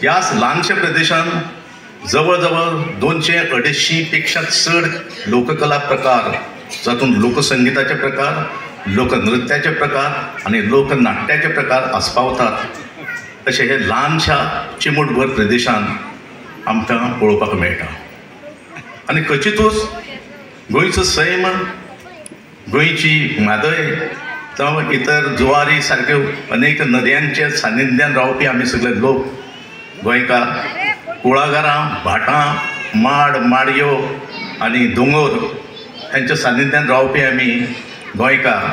ह्या ल्हानशा प्रदेशांत जवळ जवळ 200-250 पेक्षा चड लोककला प्रकार, जातून लोकसंगीताचे प्रकार, लोकनृत्याचे प्रकार आणि लोकनाट्याचे प्रकार आस्पावतात अशें हे ल्हानशा चिमूटभर प्रदेशांत आमकां पळोवपाक मेळटा. आनी खचितूच गोंयचो सैम, गोंयची म्हादय जावं इतर जुवारी सारक्यो अनेक नद्यांच्या सानिध्यान रावपी आमी सगळे लोक गोंयकार, कुळागरां, भाटां, माड, माडयो आनी दोंगर हांच्या सानिध्यान रावपी आमी गोंयकार.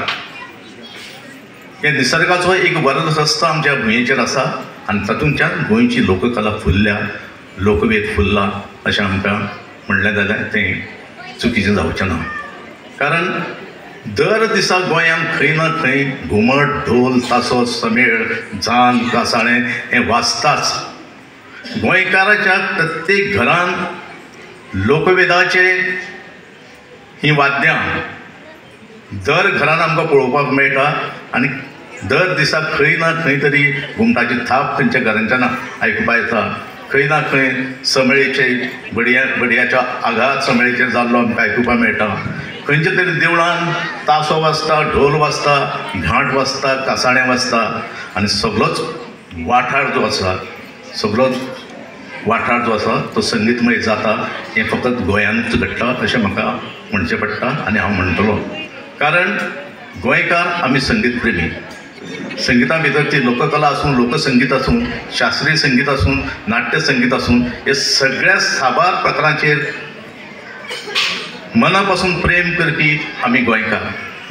हे निसर्गाचो एक वरद रस्तो आमच्या भुंयेचेर आसा आनी तातूंतल्यान गोंयची लोककला फुलल्या, लोकवेद फुलला अशें आमकां म्हणलें जाल्यार तें चुकीचें जावचें ना. कारण दर दिसा गोंयांत खंय ना खंय घुमट, ढोल, तासो, समेळ, जान, कासाळें हें वाजताच. गोंयकाराच्या प्रत्येक घरांत लोकवेदाचे ही वाद्यां दर घरान आमकां पळोवपाक मेळटा आनी दर दिसा खंय ना खंय तरी घुमटाची थाप खंयच्या घरांच्यान आयकुपा येता. खंय ना खंय समेळीचे बडयाच्या आघात समेळीचेर जाल्लो आमकां आयकुपा मेळटा. खंयच्या तरी देवळान तासो वाजता, ढोल वाजता, घांट वाजता, कासाळें वाजता आनी सगळोच वाठार जो आसा तो संगीतमय जाता. हें फकत गोंयांतूच घडटा अशें म्हाका म्हणचें पडटा आनी हांव म्हणटलो. कारण गोंयकार आमी संगीत प्रेमी. संगिता भितरची लोककला आसूं, लोकसंगीत आसूं, शास्त्रीय संगीत आसूं, नाट्य संगीत आसूं, हे सगळ्या साबार प्रकारांचेर मना पासून प्रेम करपी आमी गोंयकार.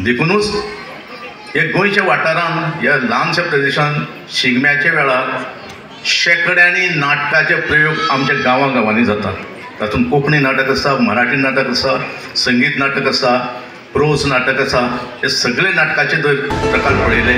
देखूनच हे गोंयच्या वाठारांत ह्या ल्हानशा प्रदेशांत शिगम्याच्या वेळार शेकड्यांनी नाटकाचे प्रयोग आमच्या गांवांनी जातात. तातूंत कोंकणी नाटक आसा, मराठी नाटक आसा, संगीत नाटक आसा, प्रोज नाटक आसा. हे सगळे नाटकाचे जर प्रकार पळयले